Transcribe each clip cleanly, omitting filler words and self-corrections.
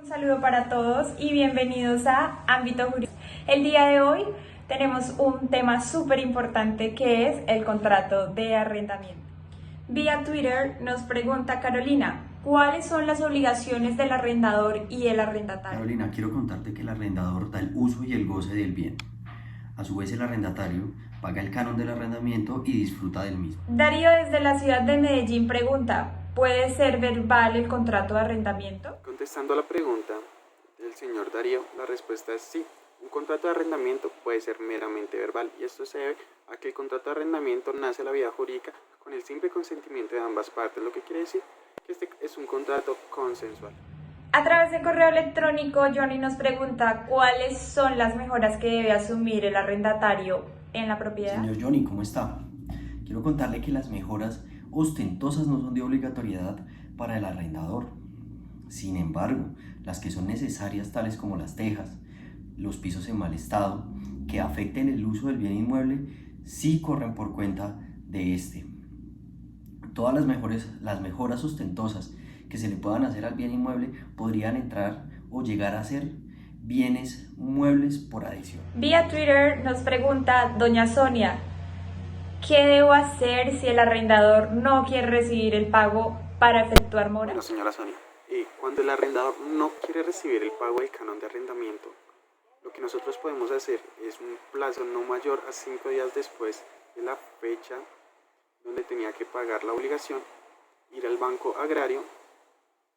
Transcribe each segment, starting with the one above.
Saludo para todos y bienvenidos a Ámbito Jurídico. El día de hoy tenemos un tema súper importante que es el contrato de arrendamiento. Vía Twitter nos pregunta Carolina, ¿cuáles son las obligaciones del arrendador y el arrendatario? Carolina, quiero contarte que el arrendador da el uso y el goce del bien. A su vez, el arrendatario paga el canon del arrendamiento y disfruta del mismo. Darío desde la ciudad de Medellín pregunta, ¿puede ser verbal el contrato de arrendamiento? Contestando a la pregunta del señor Darío, la respuesta es sí. Un contrato de arrendamiento puede ser meramente verbal y esto se debe a que el contrato de arrendamiento nace en la vida jurídica con el simple consentimiento de ambas partes, lo que quiere decir que este es un contrato consensual. A través de correo electrónico, Johnny nos pregunta cuáles son las mejoras que debe asumir el arrendatario en la propiedad. Señor Johnny, ¿cómo está? Quiero contarle que las mejoras ostentosas no son de obligatoriedad para el arrendador. Sin embargo, las que son necesarias, tales como las tejas, los pisos en mal estado, que afecten el uso del bien inmueble, sí corren por cuenta de este. Todas las mejoras ostentosas que se le puedan hacer al bien inmueble podrían entrar o llegar a ser bienes muebles por adición. Vía Twitter nos pregunta doña Sonia, ¿qué debo hacer si el arrendador no quiere recibir el pago para efectuar mora? Bueno, señora Sonia, cuando el arrendador no quiere recibir el pago del canon de arrendamiento, lo que nosotros podemos hacer es un plazo no mayor a 5 días después de la fecha donde tenía que pagar la obligación, ir al banco agrario,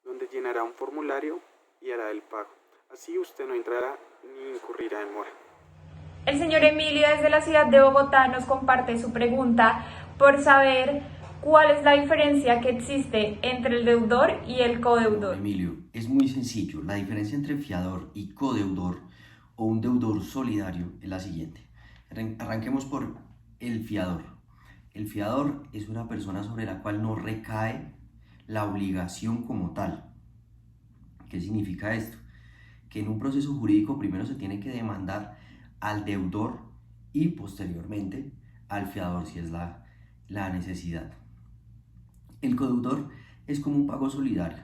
donde llenará un formulario y hará el pago. Así usted no entrará ni incurrirá en mora. El señor Emilio desde la ciudad de Bogotá nos comparte su pregunta por saber cuál es la diferencia que existe entre el deudor y el codeudor. Emilio, es muy sencillo. La diferencia entre fiador y codeudor o un deudor solidario es la siguiente. Arranquemos por el fiador. El fiador es una persona sobre la cual no recae la obligación como tal. ¿Qué significa esto? Que en un proceso jurídico primero se tiene que demandar al deudor y posteriormente al fiador si es la necesidad. El codeudor es como un pago solidario.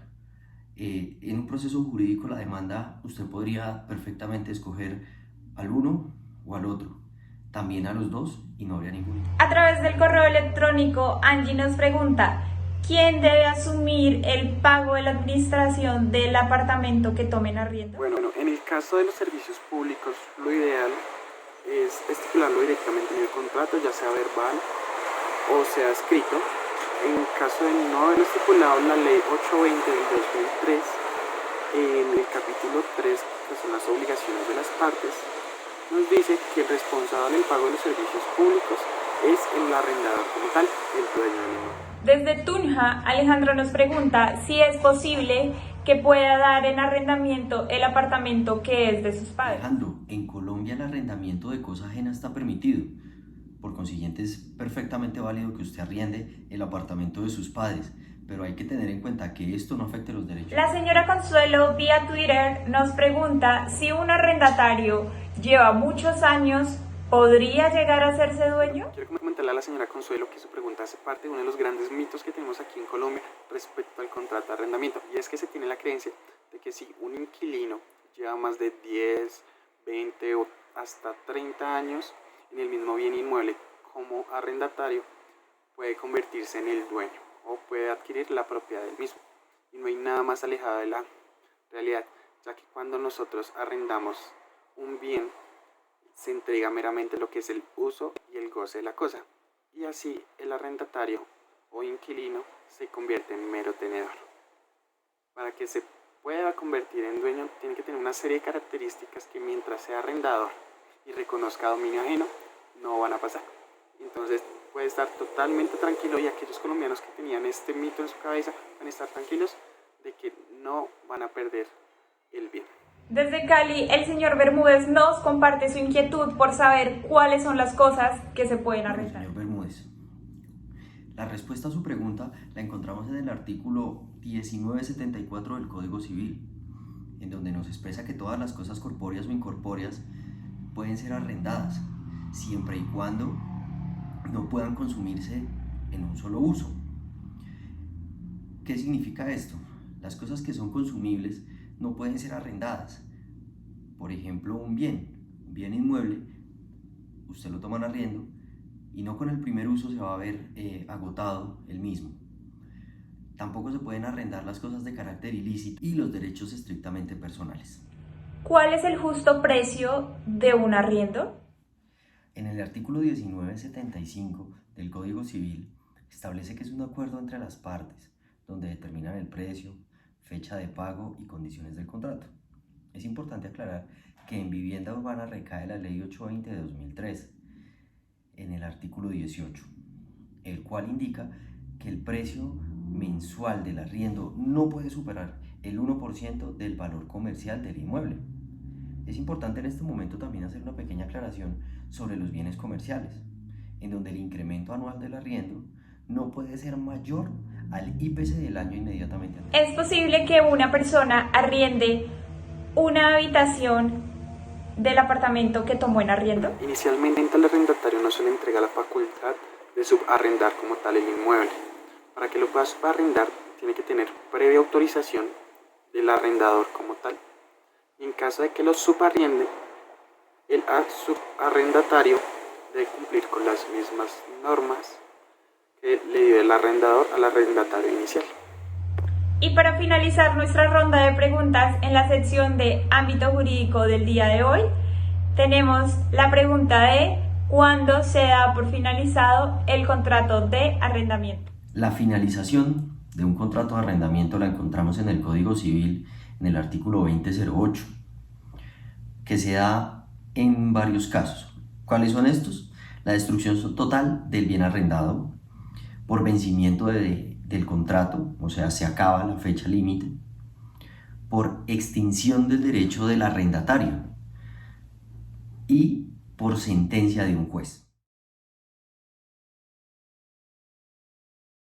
En un proceso jurídico la demanda usted podría perfectamente escoger al uno o al otro, también a los dos y no habría ningún. A través del correo electrónico, Angie nos pregunta, ¿quién debe asumir el pago de la administración del apartamento que tomen arriendo? Bueno, en el caso de los servicios públicos, lo ideal es estipularlo directamente en el contrato, ya sea verbal o sea escrito. En caso de no haber estipulado la ley 820 del 2003, en el capítulo 3, que son las obligaciones de las partes, nos dice que el responsable del pago de los servicios públicos es el arrendador como tal, el dueño del inmueble. Desde Tunja, Alejandro nos pregunta si es posible que pueda dar en arrendamiento el apartamento que es de sus padres. Alejandro, en Colombia el arrendamiento de cosa ajena está permitido. Por consiguiente, es perfectamente válido que usted arriende el apartamento de sus padres, pero hay que tener en cuenta que esto no afecte los derechos. La señora Consuelo, vía Twitter, nos pregunta si un arrendatario lleva muchos años, ¿podría llegar a hacerse dueño? Quiero comentarle a la señora Consuelo que su pregunta hace parte de uno de los grandes mitos que tenemos aquí en Colombia respecto al contrato de arrendamiento, y es que se tiene la creencia de que si un inquilino lleva más de 10, 20 o hasta 30 años en el mismo bien inmueble como arrendatario, puede convertirse en el dueño o puede adquirir la propiedad del mismo. Y no hay nada más alejado de la realidad, ya que cuando nosotros arrendamos un bien, se entrega meramente lo que es el uso y el goce de la cosa. Y así el arrendatario o inquilino se convierte en mero tenedor. Para que se pueda convertir en dueño, tiene que tener una serie de características que mientras sea arrendador y reconozca dominio ajeno, no van a pasar. Entonces puede estar totalmente tranquilo, y aquellos colombianos que tenían este mito en su cabeza van a estar tranquilos de que no van a perder el bien. Desde Cali, el señor Bermúdez nos comparte su inquietud por saber cuáles son las cosas que se pueden arrendar. Señor Bermúdez, la respuesta a su pregunta la encontramos en el artículo 1974 del Código Civil, en donde nos expresa que todas las cosas corpóreas o incorpóreas pueden ser arrendadas, siempre y cuando no puedan consumirse en un solo uso. ¿Qué significa esto? Las cosas que son consumibles no pueden ser arrendadas. Por ejemplo, un bien inmueble, usted lo toma en arriendo y no con el primer uso se va a ver agotado el mismo. Tampoco se pueden arrendar las cosas de carácter ilícito y los derechos estrictamente personales. ¿Cuál es el justo precio de un arriendo? En el artículo 1975 del Código Civil establece que es un acuerdo entre las partes, donde determinan el precio, fecha de pago y condiciones del contrato. Es importante aclarar que en vivienda urbana recae la Ley 820 de 2003, en el artículo 18, el cual indica que el precio mensual del arriendo no puede superar el 1% del valor comercial del inmueble. Es importante en este momento también hacer una pequeña aclaración sobre los bienes comerciales, en donde el incremento anual del arriendo no puede ser mayor al IPC del año inmediatamente anterior. ¿Es posible que una persona arriende una habitación del apartamento que tomó en arriendo? Inicialmente el arrendatario no se le entrega la facultad de subarrendar como tal el inmueble. Para que lo pueda subarrendar tiene que tener previa autorización del arrendador como tal. Y en caso de que lo subarriende, el subarrendatario debe cumplir con las mismas normas que le dio el arrendador al arrendatario inicial. Y para finalizar nuestra ronda de preguntas en la sección de ámbito jurídico del día de hoy, tenemos la pregunta de ¿cuándo se da por finalizado el contrato de arrendamiento? La finalización de un contrato de arrendamiento la encontramos en el Código Civil, en el artículo 2008, que se da en varios casos. ¿Cuáles son estos? La destrucción total del bien arrendado por vencimiento del contrato, o sea, se acaba la fecha límite, por extinción del derecho del arrendatario y por sentencia de un juez.